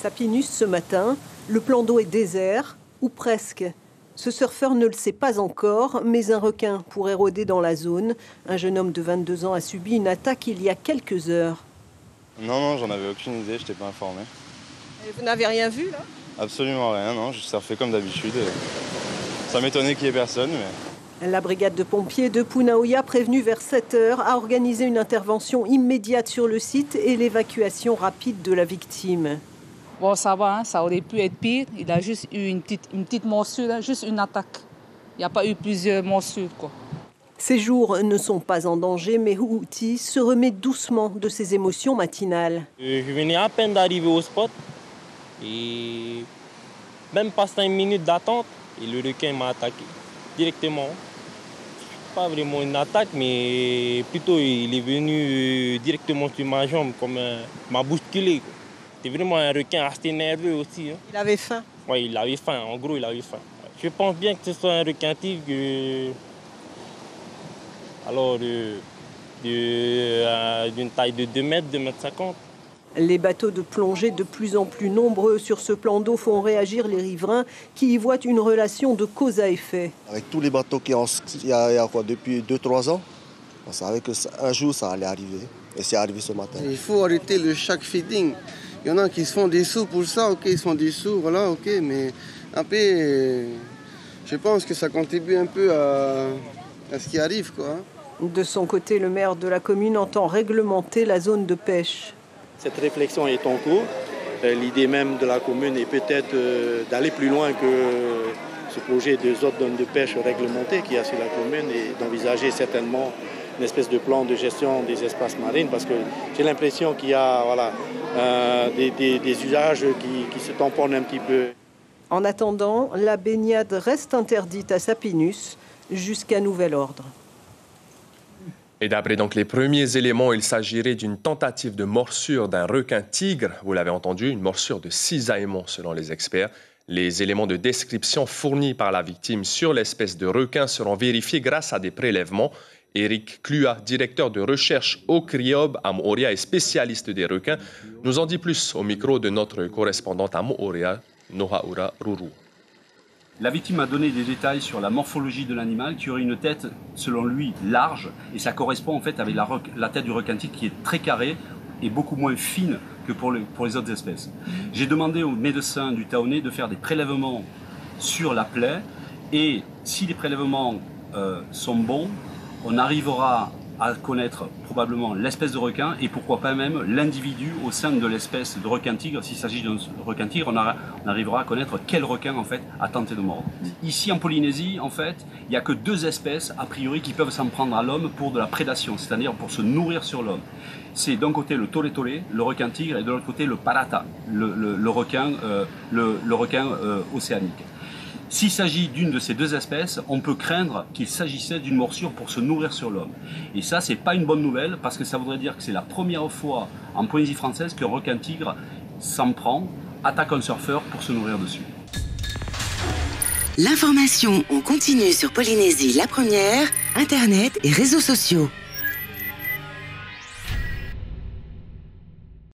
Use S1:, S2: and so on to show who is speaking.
S1: Sapinus ce matin, le plan d'eau est désert, ou presque. Ce surfeur ne le sait pas encore, mais un requin pourrait rôder dans la zone. Un jeune homme de 22 ans a subi une attaque il y a quelques heures.
S2: Non, j'en avais aucune idée, je n'étais pas informé.
S1: Et vous n'avez rien vu là?
S2: Absolument rien, non, je surfais comme d'habitude. Ça m'étonnait qu'il n'y ait personne, mais...
S1: La brigade de pompiers de Punaoya, prévenue vers 7 heures, a organisé une intervention immédiate sur le site et l'évacuation rapide de la victime.
S3: Bon, ça va, hein, ça aurait pu être pire. Il a juste eu une petite morsure, hein, juste une attaque. Il n'y a pas eu plusieurs morsures, quoi.
S1: Ces jours ne sont pas en danger, mais Huuti se remet doucement de ses émotions matinales.
S4: Je venais à peine d'arriver au spot et même pas 5 minutes d'attente et le requin m'a attaqué directement. Pas vraiment une attaque, mais plutôt il est venu directement sur ma jambe, comme m'a bousculé. C'était vraiment un requin assez nerveux aussi. Hein.
S1: Il avait faim?
S4: Oui, il avait faim. En gros, il avait faim. Je pense bien que ce soit un requin tigre. Alors, d'une taille de 2 mètres, 2 mètres 50.
S1: Les bateaux de plongée de plus en plus nombreux sur ce plan d'eau font réagir les riverains qui y voient une relation de cause à effet.
S5: Avec tous les bateaux qu'il y a quoi, depuis 2-3 ans, on savait qu'un jour ça allait arriver. Et c'est arrivé ce matin.
S6: Il faut arrêter le shark feeding. Il y en a qui se font des sous pour ça, ok, ils se font des sous, voilà, ok, mais après, je pense que ça contribue un peu à ce qui arrive, quoi.
S1: De son côté, le maire de la commune entend réglementer la zone de pêche.
S7: Cette réflexion est en cours. L'idée même de la commune est peut-être d'aller plus loin que ce projet de zone de pêche réglementée qu'il y a sur la commune et d'envisager certainement une espèce de plan de gestion des espaces marins parce que j'ai l'impression qu'il y a des usages qui se tamponnent un petit peu.
S1: En attendant, la baignade reste interdite à Sapinus jusqu'à nouvel ordre.
S8: Et d'après donc les premiers éléments, il s'agirait d'une tentative de morsure d'un requin-tigre. Vous l'avez entendu, une morsure de cisaillement selon les experts. Les éléments de description fournis par la victime sur l'espèce de requin seront vérifiés grâce à des prélèvements. Éric Clua, directeur de recherche au CRIOB à Moorea et spécialiste des requins, nous en dit plus au micro de notre correspondante à Moorea, Nohaura Ruru.
S9: La victime a donné des détails sur la morphologie de l'animal qui aurait une tête, selon lui, large. Et ça correspond en fait avec la tête du requin-tigre qui est très carrée et beaucoup moins fine que pour les autres espèces. J'ai demandé au médecin du Taonais de faire des prélèvements sur la plaie. Et si les prélèvements sont bons, on arrivera à connaître probablement l'espèce de requin et pourquoi pas même l'individu au sein de l'espèce de requin-tigre. S'il s'agit d'un requin-tigre, on arrivera à connaître quel requin en fait a tenté de mordre. Ici en Polynésie, en fait, il n'y a que 2 espèces a priori qui peuvent s'en prendre à l'homme pour de la prédation, c'est-à-dire pour se nourrir sur l'homme. C'est d'un côté le tole-tole, le requin-tigre, et de l'autre côté le parata, le requin océanique. S'il s'agit d'une de ces 2 espèces, on peut craindre qu'il s'agissait d'une morsure pour se nourrir sur l'homme. Et ça, c'est pas une bonne nouvelle, parce que ça voudrait dire que c'est la première fois en Polynésie française qu'un requin-tigre s'en prend, attaque un surfeur pour se nourrir dessus.
S10: L'information, on continue sur Polynésie la première, Internet et réseaux sociaux.